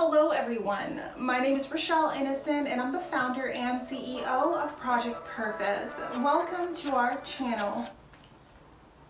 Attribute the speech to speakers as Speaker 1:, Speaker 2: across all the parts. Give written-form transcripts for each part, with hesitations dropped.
Speaker 1: Hello everyone, my name is Rochelle Innocent and I'm the founder and CEO of Project Purpose. Welcome to our channel.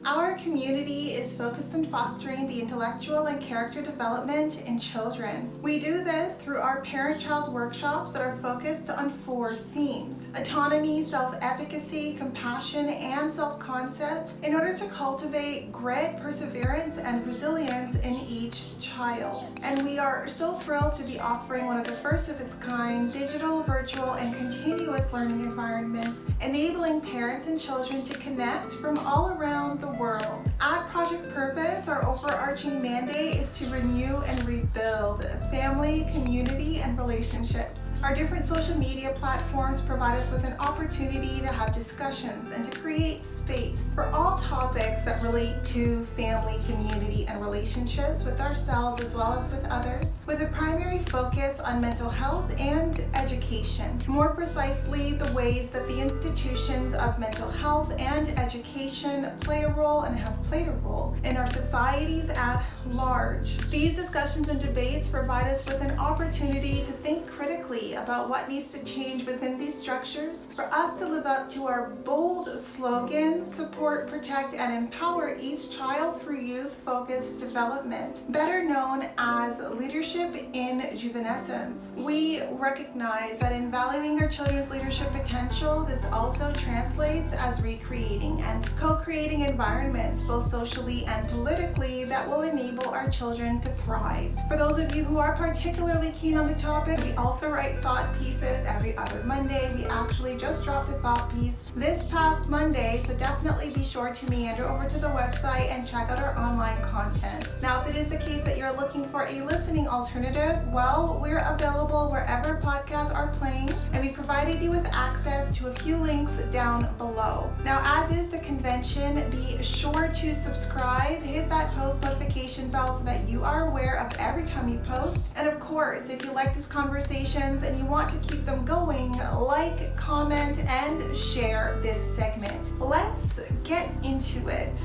Speaker 1: Our community is focused on fostering the intellectual and character development in children. We do this through our parent-child workshops that are focused on 4 themes: autonomy, self-efficacy, compassion, and self-concept, in order to cultivate grit, perseverance, and resilience in each child. And we are so thrilled to be offering one of the first of its kind digital, virtual, and continuous learning environments, enabling parents and children to connect from all around the world. At Project Purpose, our overarching mandate is to renew and rebuild family, community, and relationships. Our different social media platforms provide us with an opportunity to have discussions and to create space for all topics that relate to family, community, and relationships with ourselves as well as with others, with a primary focus on mental health and education. More precisely, the ways that the institutions of mental health and education play a role and have played a role in our societies at large. These discussions and debates provide us with an opportunity to think critically about what needs to change within these structures for us to live up to our bold slogan: support, protect, and empower each child through youth-focused development, better known as leadership in juvenescence. We recognize that in valuing our children's leadership potential, this also translates as recreating and co-creating environments, both socially and politically, that will enable our children to thrive. For those of you who are particularly keen on the topic, we also write thought pieces every other Monday. We actually just dropped a thought piece this past Monday, so definitely be sure to meander over to the website and check out our online content. Now, if it is the case that you're looking for a listening alternative, well, we're available wherever podcasts are playing, and we provided you with access to a few links down below. Now, as is the convention, be sure to subscribe, hit that post notification bell so that you are aware of every time we post. And of course, if you like these conversations and you want to keep them going, like, comment, and share this segment. Let's get into it.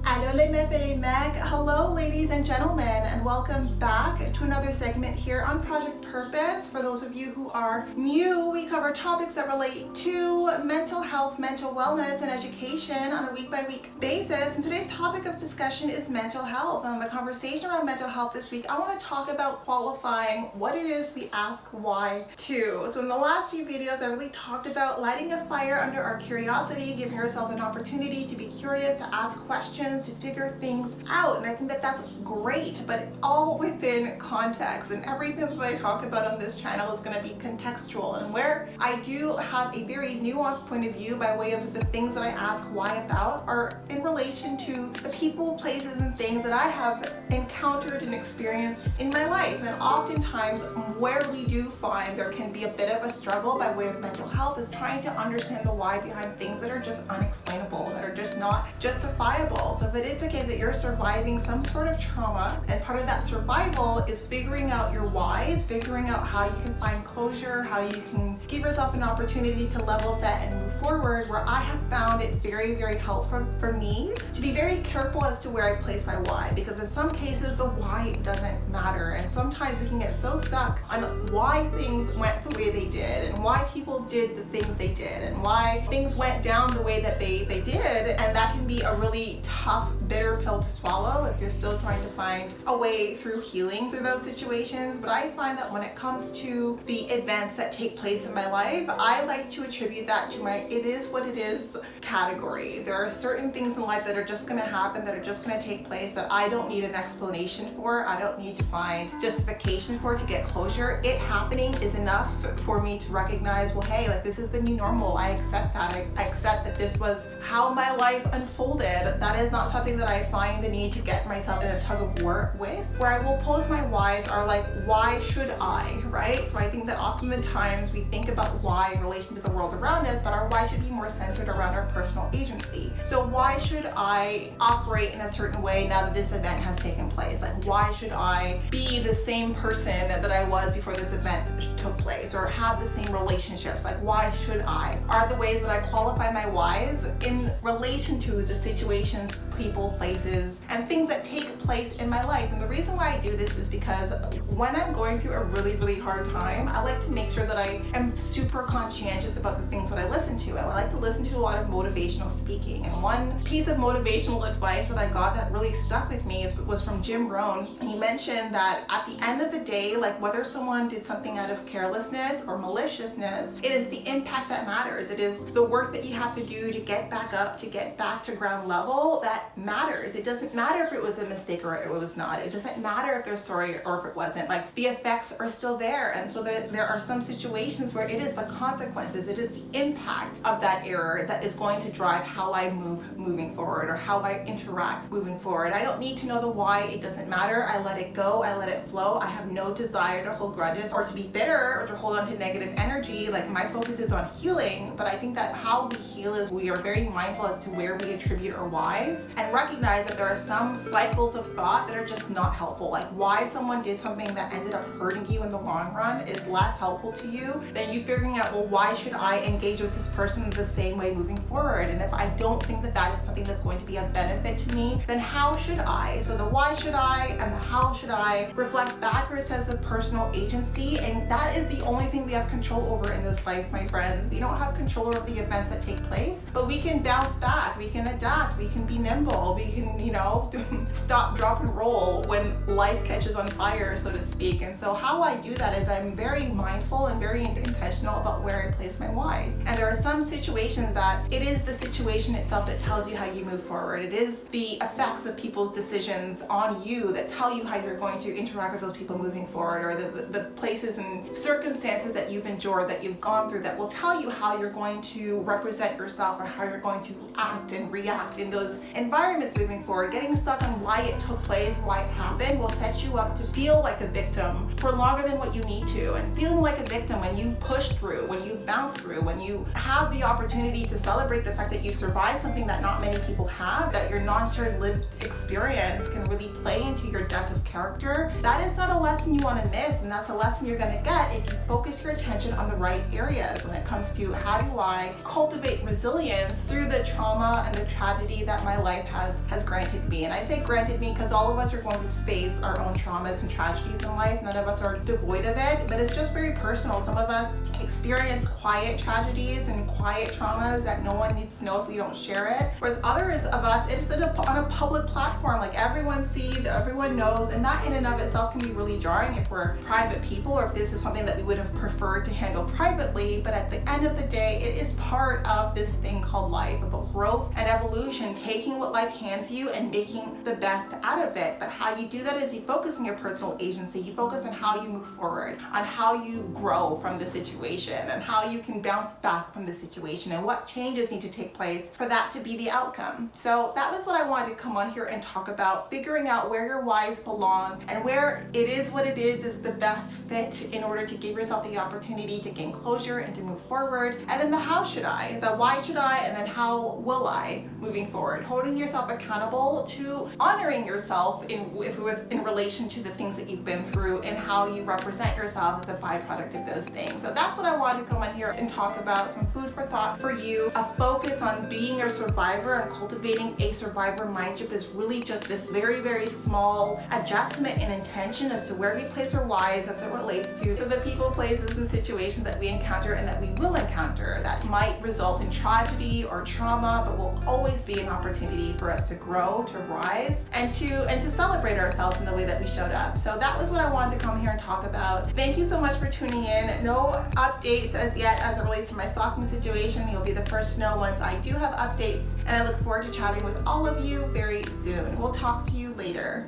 Speaker 1: Allô les mecs et les mecs. Hello ladies and gentlemen, and welcome back to another segment here on Project Purpose. For those of you who are new, we cover topics that relate to mental health, mental wellness, and education on a week-by-week basis. And today's topic of discussion is mental health. And the conversation around mental health this week, I want to talk about qualifying what it is we ask why to. So in the last few videos, I really talked about lighting a fire under our curiosity, giving ourselves an opportunity to be curious, to ask questions, to figure things out. And I think that that's great, but all within context. And everything that I talk about on this channel is going to be contextual. And where I do have a very nuanced point of view by way of the things that I ask why about are in relation to the people, places, and things that I have encountered and experienced in my life. And oftentimes where we do find there can be a bit of a struggle by way of mental health is trying to understand the why behind things that are just unexplainable, that are just not justifiable. So if it is the case that you're surviving some sort of trauma, and part of that survival is figuring out your whys, figuring out how you can find closure, how you can give yourself an opportunity to level set and move forward, where I have found it very, very helpful for me to be very careful as to where I place my why, because in some cases the why doesn't matter, and sometimes we can get so stuck on why things went the way they did, and why people did the things they did, and why things went down the way that they did, and that can be a really tough, bitter pill to swallow if you're still trying to find a way through healing through those situations. But I find that when it comes to the events that take place in my life, I like to attribute that to my it is what it is category. There are certain things in life that are just going to happen, that are just going to take place, that I don't need an explanation for. I don't need to find justification for it to get closure. It happening is enough for me to recognize, well, hey, like, this is the new normal. I accept that. I accept that this was how my life unfolded. That is not something that I find the need to get myself in a tug of war with. Where I will pose my whys are like, why should I, right? So I think that often the times we think about why in relation to the world around us, but our why should be more centered around our personal agency. So why should I operate in a certain way now that this event has taken place? Like, why should I be the same person that I was before this event took place, or have the same relationships? Like, why should I? Are the ways that I qualify my whys in relation to the situations, people, places, and things that take place in my life. And the reason why I do this is because when I'm going through a really hard time, I like to make sure that I am super conscientious about the things that I listen to. And I like to listen to a lot of motivational speaking. And one piece of motivational advice that I got that really stuck with me was from Jim Rohn. He mentioned that at the end of the day, like whether someone did something out of carelessness or maliciousness, it is the impact that matters. It is the work that you have to do to get back up, to get back to ground level that matters. It doesn't matter if it was a mistake or it was not. It doesn't matter if they're sorry or if it wasn't. Like the effects are still there. And so there are some situations where it is the consequences, it is the impact of that error that is going to drive how I moving forward or how I interact moving forward. I don't need to know the why. It doesn't matter. I let it go. I let it flow. I have no desire to hold grudges or to be bitter or to hold on to negative energy. Like my focus is on healing, but I think that how we heal is we are very mindful as to where we attribute our whys and recognize that there are some cycles of thought that are just not helpful. Like why someone did something that ended up hurting you in the long run is less helpful to you than you figuring out, well, why should I engage with this person the same way moving forward? And if I don't think that that is something that's going to be a benefit to me, then how should I? So the why should I and the how should I reflect back our sense of personal agency, and that is the only thing we have control over in this life, my friends. We don't have control over the events that take place, but we can bounce back, we can adapt, we can be nimble, we can, stop, drop, and roll when life catches on fire, so to speak. And so how I do that is I'm very mindful and very intentional about where I place my whys. And there are some situations that it is the situation itself that tells you how you move forward. It is the effects of people's decisions on you that tell you how you're going to interact with those people moving forward, or the places and circumstances that you've endured, that you've gone through, that will tell you how you're going to represent yourself or how you're going to act and react in those environments moving forward. Getting stuck on why it took place, why it happened, will set you up to feel like a victim for longer than what you need to. And feeling like a victim when you push through, when you bounce through, when you have the opportunity to celebrate the fact that you've survived something that not many people have, that your non-shared lived experience can really play into your depth of character, that is not a lesson you want to miss, and that's a lesson you're going to get if you focus your attention on the right areas when it comes to how do I cultivate resilience through the trauma and the tragedy that my life has granted me. And I say granted me because all of us are going to face our own traumas and tragedies in life. None of us are devoid of it, but it's just very personal. Some of us experience quiet tragedies and quiet traumas that no one needs to know if we don't share it, whereas others of us, it's on a public platform, like everyone sees, everyone knows, and that in and of itself can be really jarring if we're private people or if this is something that we would have preferred to handle privately. But at the end of the day, it is part of this thing called life, about growth and evolution, taking what life hands you and making the best out of it. But how you do that is you focus on your personal agency, you focus on how you move forward, on how you grow from the situation, and how you can bounce back from the situation, and what changes need to take place for that to be the outcome. So that was what I wanted to come on here and talk about, figuring out where your whys belong and where it is what it is the best fit in order to give yourself the opportunity to gain closure and to move forward. And then the how should I, the why should I, and then how will I moving forward, holding yourself accountable to honoring yourself in relation to the things that you've been through and how you represent yourself as a byproduct of those things. So that's what I wanted to come on here and talk about, some food for thought for you. A focus on being a survivor and cultivating a survivor mindset is really just this very small adjustment in intention as to where we place our whys as it relates to the people, places, and situations that we encounter and that we will encounter that might result in tragedy or trauma, but will always be an opportunity for us to grow, to rise, and to celebrate ourselves in the way that we showed up. So that was what I wanted to come here and talk about. Thank you so much for tuning in. No updates as yet as it relates to my stalking situation. You'll be the first to know once I do have updates, and I look forward to chatting with all of you very soon. We'll talk to you later.